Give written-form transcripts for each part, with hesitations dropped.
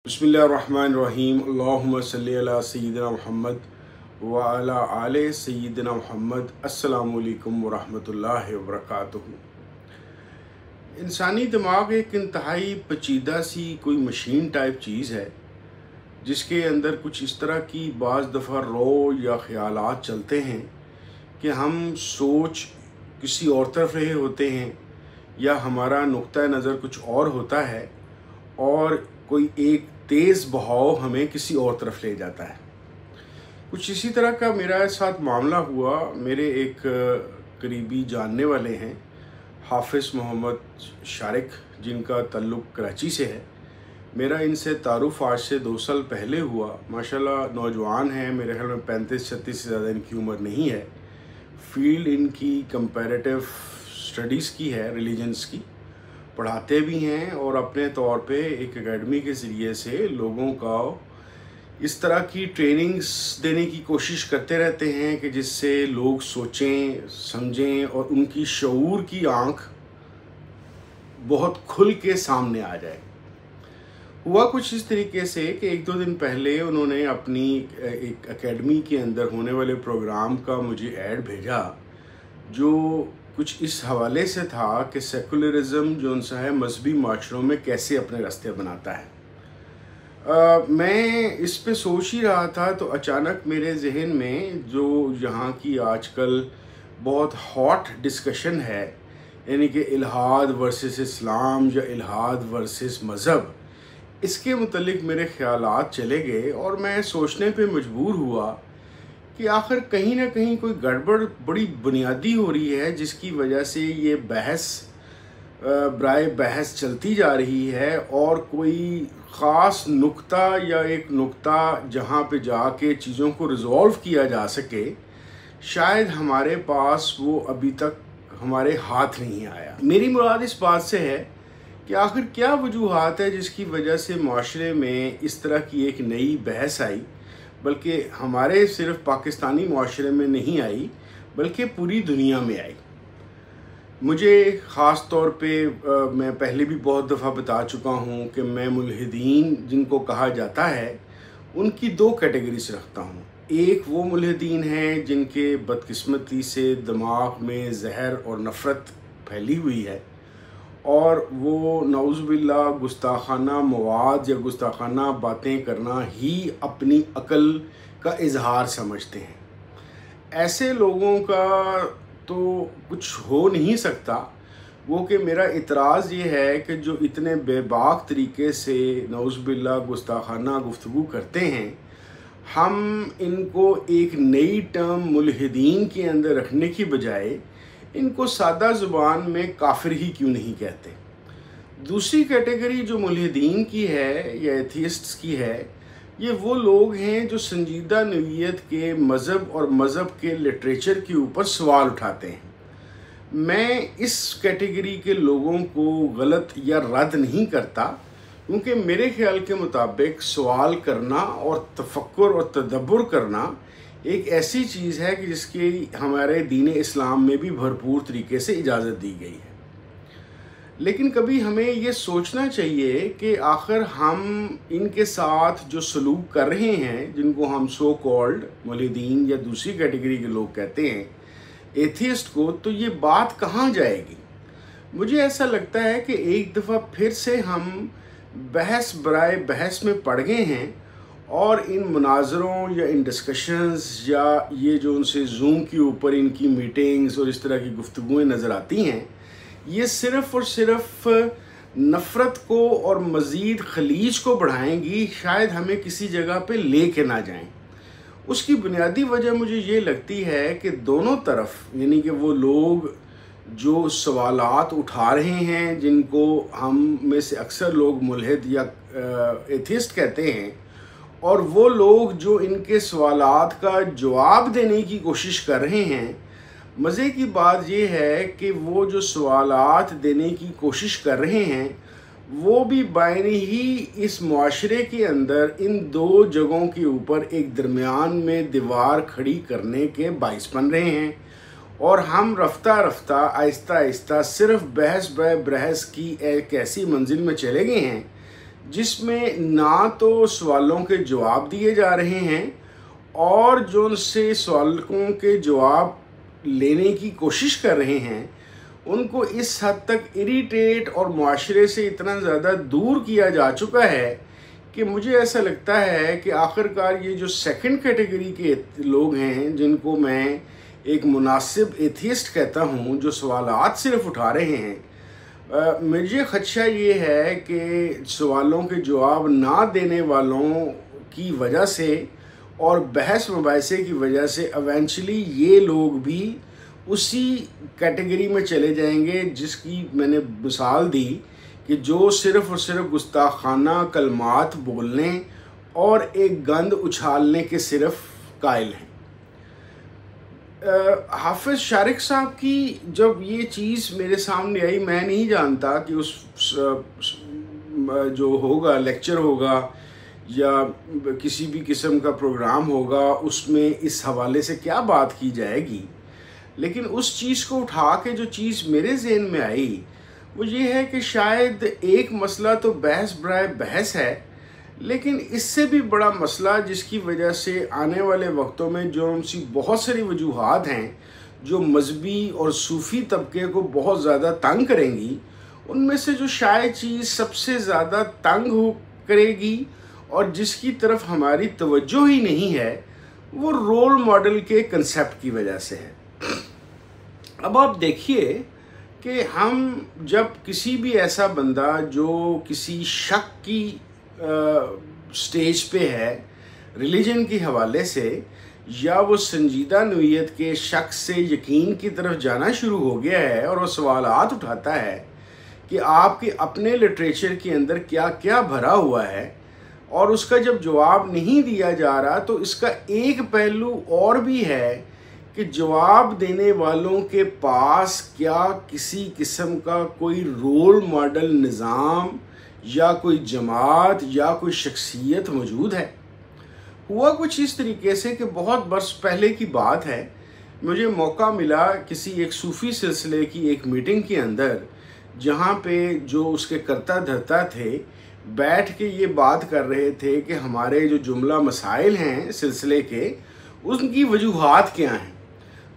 बिस्मिल्लाहिर्रहमानिर्रहीम। अल्लाहुम्मा सल्ली अला सय्यिदिना मुहम्मद व अला आले सय्यिदिना मुहम्मद। अस्सलामु अलैकुम व रहमतुल्लाहि व बरकातुहू। इंसानी दिमाग एक इंतहाई पेचीदा सी कोई मशीन टाइप चीज़ है जिसके अंदर कुछ इस तरह की बाज़ दफ़ा रो या ख़यालात चलते हैं कि हम सोच किसी और तरफ रहे होते हैं या हमारा नुक्ता नज़र कुछ और होता है और कोई एक तेज़ बहाव हमें किसी और तरफ ले जाता है। कुछ इसी तरह का मेरा साथ मामला हुआ। मेरे एक करीबी जानने वाले हैं हाफिज़ मोहम्मद शारिक, जिनका ताल्लुक़ कराची से है। मेरा इनसे तारुफ़ आज से 2 साल पहले हुआ। माशाल्लाह नौजवान हैं, मेरे ख्याल में 35-36 से ज़्यादा इनकी उम्र नहीं है। फ़ील्ड इनकी कंपैरेटिव स्टडीज़ की है, रिलीजन्स की, पढ़ाते भी हैं और अपने तौर पे एक एकेडमी के ज़रिए से लोगों का इस तरह की ट्रेनिंग्स देने की कोशिश करते रहते हैं कि जिससे लोग सोचें, समझें और उनकी शऊर की आँख बहुत खुल के सामने आ जाए। हुआ कुछ इस तरीके से कि 1-2 दिन पहले उन्होंने अपनी एक एकेडमी के अंदर होने वाले प्रोग्राम का मुझे ऐड भेजा, जो कुछ इस हवाले से था कि सेकुलरिज़म जो सा है मजहबी माशरों में कैसे अपने रास्ते बनाता है। मैं इस पे सोच ही रहा था तो अचानक मेरे जहन में जो यहाँ की आजकल बहुत हॉट डिस्कशन है, यानी कि इल्हाद वर्सेस इस्लाम या इल्हाद वर्सेस मज़हब, इसके मुतल्लिक मेरे ख़यालात चले गए और मैं सोचने पे मजबूर हुआ कि आखिर कहीं ना कहीं कोई गड़बड़ बड़ी बुनियादी हो रही है जिसकी वजह से ये बहस बराए बहस चलती जा रही है और कोई ख़ास नुक्ता या एक नुक्ता जहाँ पे जाके चीज़ों को रिज़ॉल्व किया जा सके, शायद हमारे पास वो अभी तक हमारे हाथ नहीं आया। मेरी मुराद इस बात से है कि आखिर क्या वजूहात है जिसकी वजह से माशरे में इस तरह की एक नई बहस आई, बल्कि हमारे सिर्फ पाकिस्तानी माशरे में नहीं आई बल्कि पूरी दुनिया में आई। मुझे ख़ास तौर पे मैं पहले भी बहुत दफ़ा बता चुका हूँ कि मैं मुल्हिदीन जिनको कहा जाता है उनकी 2 कैटेगरीज रखता हूँ। एक वो मुल्हिदीन हैं जिनके बदकिस्मती से दिमाग में जहर और नफ़रत फैली हुई है और वो नऊज़ुबिल्लाह गुस्ताखाना मवाद या गुस्ताखाना बातें करना ही अपनी अक्ल का इजहार समझते हैं। ऐसे लोगों का तो कुछ हो नहीं सकता। वो कि मेरा इतराज़ ये है कि जो इतने बेबाक तरीके से नऊज़ुबिल्लाह गुस्ताखाना गुफ्तगू करते हैं, हम इनको एक नई टर्म मुल्हिदीन के अंदर रखने की बजाय इनको सादा ज़ुबान में काफिर ही क्यों नहीं कहते। दूसरी कैटेगरी जो मुल्हिदीन की है या एथियस्ट्स की है, ये वो लोग हैं जो संजीदा नौइयत के मज़हब और मज़हब के लिटरेचर के ऊपर सवाल उठाते हैं। मैं इस कैटेगरी के लोगों को गलत या रद्द नहीं करता, क्योंकि मेरे ख्याल के मुताबिक सवाल करना और तफक्कुर और तदब्बुर करना एक ऐसी चीज़ है कि जिसकी हमारे दीन इस्लाम में भी भरपूर तरीके से इजाज़त दी गई है। लेकिन कभी हमें ये सोचना चाहिए कि आखिर हम इनके साथ जो सलूक कर रहे हैं, जिनको हम सो कॉल्ड मुल्हिदीन या दूसरी कैटेगरी के लोग कहते हैं, एथियस्ट को, तो ये बात कहाँ जाएगी। मुझे ऐसा लगता है कि एक दफ़ा फिर से हम बहस बराए बहस में पड़ गए हैं और इन मुनाजरों या इन डिस्कशंस या ये जो उनसे जूम के ऊपर इनकी मीटिंग्स और इस तरह की गुफ्तगुएँ नज़र आती हैं, ये सिर्फ़ और सिर्फ नफ़रत को और मज़ीद खलीज को बढ़ाएंगी, शायद हमें किसी जगह पे ले के ना जाएं। उसकी बुनियादी वजह मुझे ये लगती है कि दोनों तरफ, यानी कि वो लोग जो सवालात उठा रहे हैं, जिनको हम में से अक्सर लोग मुल्हिद या एथियस्ट कहते हैं, और वो लोग जो इनके सवालात का जवाब देने की कोशिश कर रहे हैं, मज़े की बात यह है कि वो जो सवालात देने की कोशिश कर रहे हैं वो भी बायनी ही इस मुआशरे के अंदर इन 2 जगहों के ऊपर एक दरमियान में दीवार खड़ी करने के बाइस बन रहे हैं और हम रफ्ता रफ्ता आहिस्ता आहिस्ता सिर्फ बहस बहस की एक ऐसी मंजिल में चले गए हैं जिसमें ना तो सवालों के जवाब दिए जा रहे हैं और जो उनसे सवालों के जवाब लेने की कोशिश कर रहे हैं उनको इस हद तक इरिटेट और मुआशरे से इतना ज़्यादा दूर किया जा चुका है कि मुझे ऐसा लगता है कि आखिरकार ये जो सेकंड कैटेगरी के लोग हैं, जिनको मैं एक मुनासिब एथियस्ट कहता हूँ, जो सवालात सिर्फ उठा रहे हैं, मुझे खदशा ये है कि सवालों के जवाब ना देने वालों की वजह से और बहस मुबाहिसे की वजह से इवेंचुअली ये लोग भी उसी कैटेगरी में चले जाएंगे जिसकी मैंने मिसाल दी कि जो सिर्फ़ और सिर्फ गुस्ताखाना कलमात बोलने और एक गंद उछालने के सिर्फ कायल हैं। हाफिज़ शारिक साहब की जब ये चीज़ मेरे सामने आई, मैं नहीं जानता कि उस जो होगा लेक्चर होगा या किसी भी किस्म का प्रोग्राम होगा उसमें इस हवाले से क्या बात की जाएगी, लेकिन उस चीज़ को उठा के जो चीज़ मेरे जहन में आई वो ये है कि शायद एक मसला तो बहस बराए बहस है, लेकिन इससे भी बड़ा मसला जिसकी वजह से आने वाले वक्तों में जो उनसी बहुत सारी वजूहात हैं जो मजहबी और सूफ़ी तबके को बहुत ज़्यादा तंग करेंगी, उनमें से जो शायद चीज़ सबसे ज़्यादा तंग हो करेगी और जिसकी तरफ हमारी तवज्जो ही नहीं है वो रोल मॉडल के कंसेप्ट की वजह से है। अब आप देखिए कि हम जब किसी भी ऐसा बंदा जो किसी शक की स्टेज पे है रिलीजन के हवाले से, या वो संजीदा नौइयत के शक से यकीन की तरफ जाना शुरू हो गया है और वो सवालात उठाता है कि आपके अपने लिटरेचर के अंदर क्या क्या भरा हुआ है और उसका जब जवाब नहीं दिया जा रहा, तो इसका एक पहलू और भी है कि जवाब देने वालों के पास क्या किसी किस्म का कोई रोल मॉडल निज़ाम या कोई जमात या कोई शख्सियत मौजूद है। हुआ कुछ इस तरीके से कि बहुत बरस पहले की बात है, मुझे मौका मिला किसी एक सूफ़ी सिलसिले की एक मीटिंग के अंदर, जहाँ पे जो उसके कर्ता धर्ता थे बैठ के ये बात कर रहे थे कि हमारे जो जुमला मसाइल हैं सिलसिले के, उनकी वजूहात क्या हैं।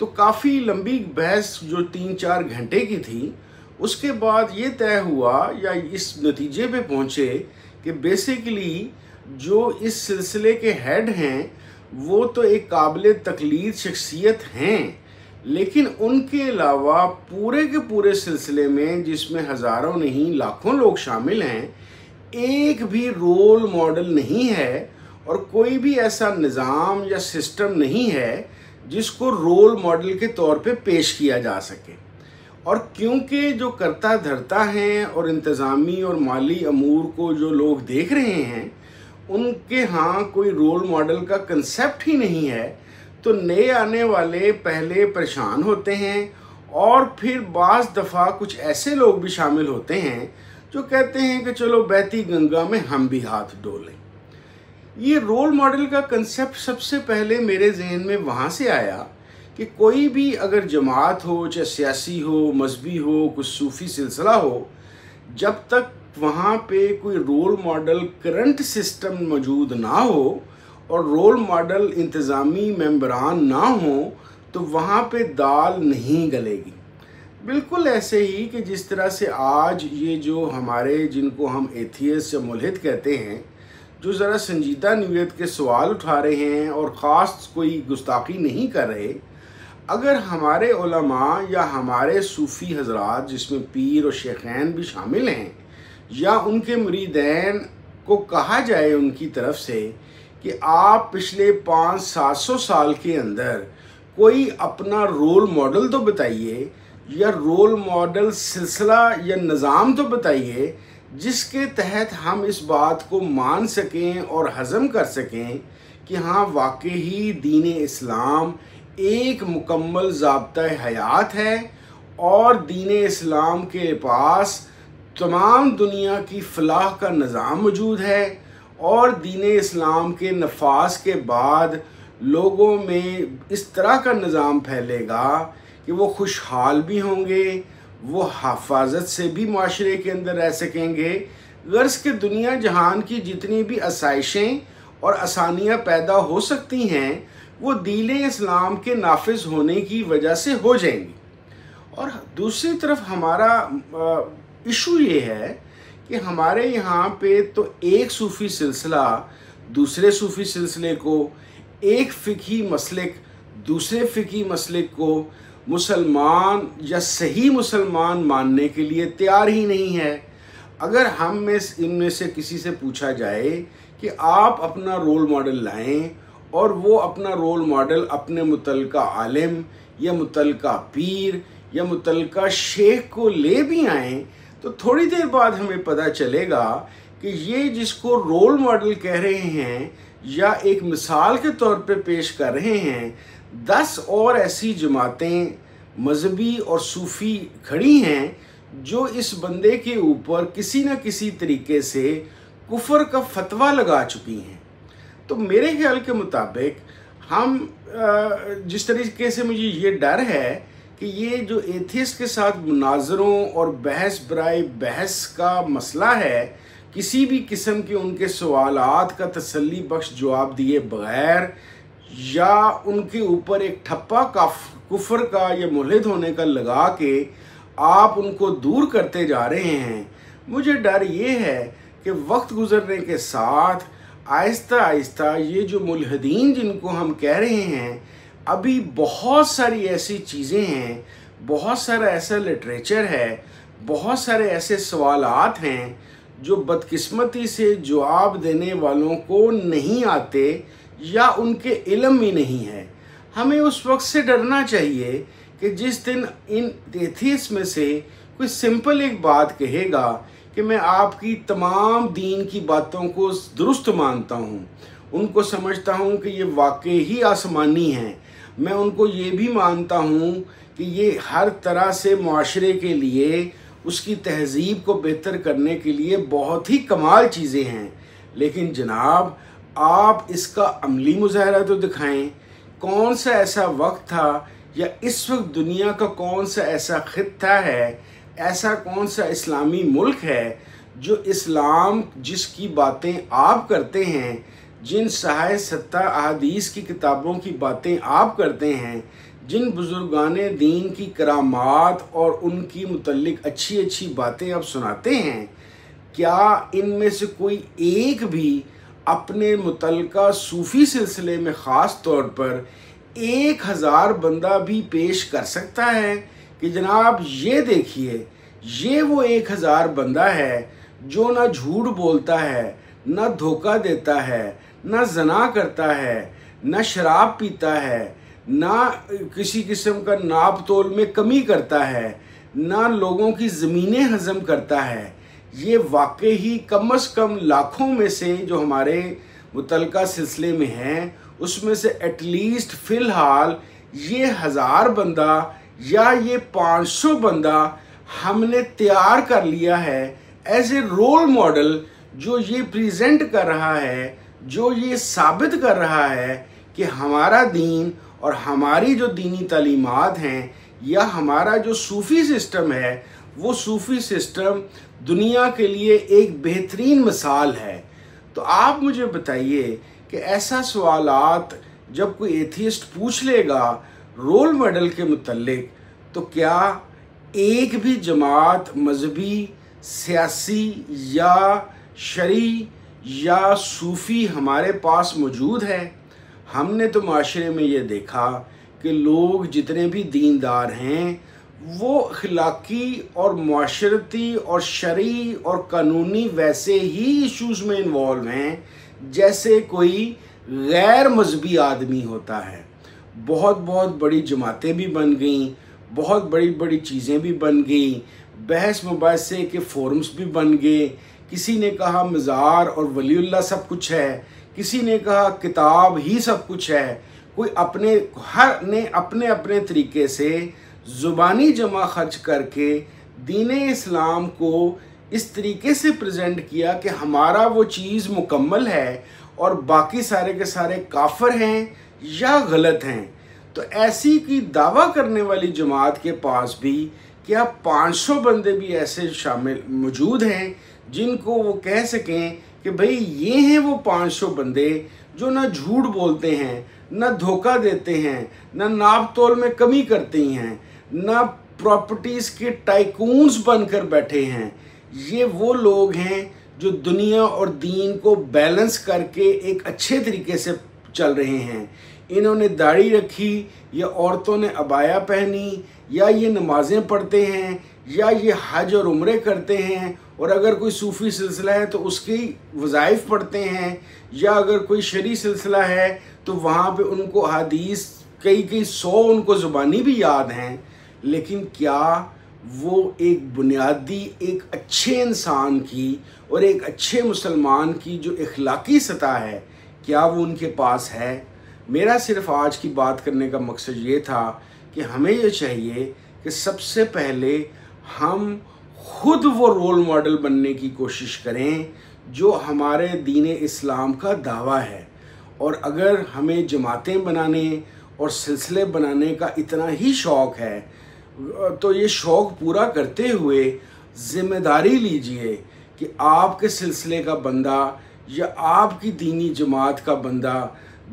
तो काफ़ी लंबी बहस जो 3-4 घंटे की थी, उसके बाद ये तय हुआ या इस नतीजे पे पहुँचे कि बेसिकली जो इस सिलसिले के हेड हैं वो तो एक काबिल तकलीद शख्सियत हैं, लेकिन उनके अलावा पूरे के पूरे सिलसिले में, जिसमें हज़ारों नहीं लाखों लोग शामिल हैं, एक भी रोल मॉडल नहीं है और कोई भी ऐसा निज़ाम या सिस्टम नहीं है जिसको रोल मॉडल के तौर पे पेश किया जा सके। और क्योंकि जो करता धरता हैं और इंतज़ामी और माली अमूर को जो लोग देख रहे हैं उनके यहाँ कोई रोल मॉडल का कंसेप्ट ही नहीं है, तो नए आने वाले पहले परेशान होते हैं और फिर बाज़ दफ़ा कुछ ऐसे लोग भी शामिल होते हैं जो कहते हैं कि चलो बहती गंगा में हम भी हाथ डोलें। ये रोल मॉडल का कंसेप्ट सबसे पहले मेरे जहन में वहाँ से आया कि कोई भी अगर जमात हो, चाहे सियासी हो, मजहबी हो, कुछ सूफ़ी सिलसिला हो, जब तक वहाँ पे कोई रोल मॉडल करंट सिस्टम मौजूद ना हो और रोल मॉडल इंतज़ामी मेंबरान ना हो, तो वहाँ पे दाल नहीं गलेगी। बिल्कुल ऐसे ही कि जिस तरह से आज ये जो हमारे, जिनको हम एथियस्ट या मुल्हिद कहते हैं, जो ज़रा संजीदा नीयत के सवाल उठा रहे हैं और ख़ास कोई गुस्ताखी नहीं कर रहे, अगर हमारे उलमा या हमारे सूफ़ी हज़रात, जिसमें पीर और शेखैन भी शामिल हैं, या उनके मुरीदैन को कहा जाए उनकी तरफ से कि आप पिछले 500-700 साल के अंदर कोई अपना रोल मॉडल तो बताइए, या रोल मॉडल सिलसिला या निज़ाम तो बताइए जिसके तहत हम इस बात को मान सकें और हज़म कर सकें कि हाँ वाकई ही दीन इस्लाम एक मुकम्मल ज़ाब्ता हयात है और दीन इस्लाम के पास तमाम दुनिया की फ़लाह का निज़ाम मौजूद है और दीन इस्लाम के नफाज के बाद लोगों में इस तरह का निज़ाम फैलेगा कि वो खुशहाल भी होंगे, वो हफाजत से भी माशरे के अंदर रह सकेंगे, गर्ज के दुनिया जहान की जितनी भी आसाइशें और आसानियाँ पैदा हो सकती हैं वो दीन इस्लाम के नाफिज होने की वजह से हो जाएंगी। और दूसरी तरफ हमारा इशू ये है कि हमारे यहाँ पे तो एक सूफ़ी सिलसिला दूसरे सूफ़ी सिलसिले को, एक फ़िक़ही मसलिक दूसरे फ़िक़ही मसलिक को मुसलमान या सही मुसलमान मानने के लिए तैयार ही नहीं है। अगर हम में इनमें से किसी से पूछा जाए कि आप अपना रोल मॉडल लाएं और वो अपना रोल मॉडल अपने मुतल्लिका आलिम या मुतल्लिका पीर या मुतल्लिका शेख को ले भी आएँ, तो थोड़ी देर बाद हमें पता चलेगा कि ये जिसको रोल मॉडल कह रहे हैं या एक मिसाल के तौर पे पेश कर रहे हैं, 10 और ऐसी जमातें मजहबी और सूफ़ी खड़ी हैं जो इस बंदे के ऊपर किसी न किसी तरीके से कुफर का फतवा लगा चुकी हैं। तो मेरे ख्याल के मुताबिक हम जिस तरीके से मुझे ये डर है कि ये जो एथियस्ट के साथ मुनाजरों और बहस बराए बहस का मसला है, किसी भी किस्म के उनके सवालात का तसल्ली बख्श जवाब दिए बग़ैर या उनके ऊपर एक ठप्पा कुफर का या मुल्हिद होने का लगा के आप उनको दूर करते जा रहे हैं, मुझे डर ये है कि वक्त गुज़रने के साथ आहिस्ता आहिस्ता ये जो मुल्हिदीन जिनको हम कह रहे हैं, अभी बहुत सारी ऐसी चीज़ें हैं, बहुत सारा ऐसा लिटरेचर है, बहुत सारे ऐसे सवालात हैं जो बदकिस्मती से जवाब देने वालों को नहीं आते या उनके इल्म ही नहीं है। हमें उस वक्त से डरना चाहिए कि जिस दिन इन एथियस्ट में से कोई सिंपल एक बात कहेगा कि मैं आपकी तमाम दीन की बातों को दुरुस्त मानता हूँ, उनको समझता हूँ कि ये वाकई ही आसमानी हैं, मैं उनको ये भी मानता हूँ कि ये हर तरह से मुआशरे के लिए उसकी तहज़ीब को बेहतर करने के लिए बहुत ही कमाल चीज़ें हैं, लेकिन जनाब आप इसका अमली मुज़ाहरा तो दिखाएं। कौन सा ऐसा वक्त था या इस वक्त दुनिया का कौन सा ऐसा खित्ता है, ऐसा कौन सा इस्लामी मुल्क है जो इस्लाम जिसकी बातें आप करते हैं, जिन साहिब सत्ता अहादीस की किताबों की बातें आप करते हैं, जिन बुजुर्गाने दीन की करामात और उनकी मुतल्लिक अच्छी अच्छी बातें आप सुनाते हैं, क्या इनमें से कोई एक भी अपने मुतल्लिका सूफ़ी सिलसिले में ख़ास तौर पर 1000 बंदा भी पेश कर सकता है कि जनाब ये देखिए, ये वो 1000 बंदा है जो ना झूठ बोलता है, ना धोखा देता है, ना जना करता है, ना शराब पीता है, ना किसी किस्म का नाप तोल में कमी करता है, ना लोगों की ज़मीनें हज़म करता है। ये वाकई ही कम अज़ कम लाखों में से जो हमारे मुतल्लिका सिलसिले में हैं, उसमें से एटलीस्ट फ़िलहाल ये 1000 बंदा या ये 500 बंदा हमने तैयार कर लिया है एज ए रोल मॉडल, जो ये प्रेजेंट कर रहा है, जो ये साबित कर रहा है कि हमारा दीन और हमारी जो दीनी तालीमात हैं या हमारा जो सूफ़ी सिस्टम है, वो सूफ़ी सिस्टम दुनिया के लिए एक बेहतरीन मिसाल है। तो आप मुझे बताइए कि ऐसा सवालात जब कोई एथियस्ट पूछ लेगा रोल मॉडल के मुतल्लिक, तो क्या एक भी जमात मजहबी, सियासी या शरई या सूफ़ी हमारे पास मौजूद है? हमने तो माशरे में ये देखा कि लोग जितने भी दीनदार हैं वो अखलाकी और माशरती और शरई और कानूनी वैसे ही इश्यूज़ में इन्वॉल्व हैं जैसे कोई गैर मजहबी आदमी होता है। बहुत बहुत बड़ी जमातें भी बन गईं, बहुत बड़ी बड़ी चीज़ें भी बन गई, बहस मुबाहसे के फोरम्स भी बन गए। किसी ने कहा मज़ार और वलीउल्लाह सब कुछ है, किसी ने कहा किताब ही सब कुछ है। कोई हर ने अपने अपने तरीके से ज़ुबानी जमा खर्च करके दीन इस्लाम को इस तरीके से प्रेजेंट किया कि हमारा वो चीज़ मुकम्मल है और बाकी सारे के सारे काफिर हैं या गलत हैं। तो ऐसी की दावा करने वाली जमात के पास भी क्या 500 बंदे भी ऐसे शामिल मौजूद हैं जिनको वो कह सकें कि भाई ये हैं वो 500 बंदे जो ना झूठ बोलते हैं, ना धोखा देते हैं, ना नाप तोल में कमी करते हैं, ना प्रॉपर्टीज़ के टाइकून्स बनकर बैठे हैं। ये वो लोग हैं जो दुनिया और दीन को बैलेंस करके एक अच्छे तरीके से चल रहे हैं। इन्होंने दाढ़ी रखी, या औरतों ने अबाया पहनी, या ये नमाज़ें पढ़ते हैं, या ये हज और उम्रे करते हैं, और अगर कोई सूफ़ी सिलसिला है तो उसकी वज़ाइफ पढ़ते हैं, या अगर कोई शरी सिलसिला है तो वहाँ पे उनको हदीस कई 100 उनको ज़ुबानी भी याद हैं। लेकिन क्या वो एक बुनियादी एक अच्छे इंसान की और एक अच्छे मुसलमान की जो इखलाकी सतह है, क्या वो उनके पास है? मेरा सिर्फ आज की बात करने का मकसद ये था कि हमें ये चाहिए कि सबसे पहले हम खुद वो रोल मॉडल बनने की कोशिश करें जो हमारे दीन इस्लाम का दावा है। और अगर हमें जमातें बनाने और सिलसिले बनाने का इतना ही शौक़ है तो ये शौक़ पूरा करते हुए ज़िम्मेदारी लीजिए कि आपके सिलसिले का बंदा या आपकी दीनी जमात का बंदा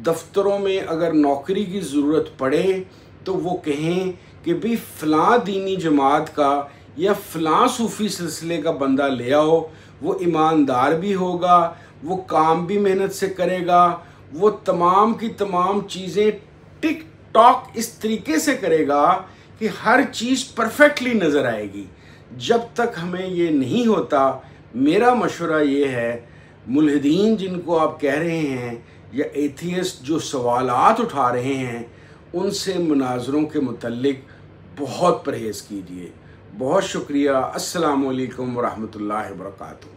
दफ्तरों में अगर नौकरी की ज़रूरत पड़े तो वो कहें कि भाई फ़लाँ दीनी जमात का या फ़लाँ सूफ़ी सिलसिले का बंदा ले आओ। वो ईमानदार भी होगा, वो काम भी मेहनत से करेगा, वो तमाम की तमाम चीज़ें टिक टॉक इस तरीके से करेगा कि हर चीज़ परफेक्टली नज़र आएगी। जब तक हमें ये नहीं होता, मेरा मशवरा ये है, मुल्हिदीन जिनको आप कह रहे हैं या एथियस्ट जो सवालात उठा रहे हैं, उनसे मुनाजरों के मुतल्लिक बहुत परहेज़ कीजिए। बहुत शुक्रिया। अस्सलामु अलैकुम व रहमतुल्लाहि व बरकातुहू।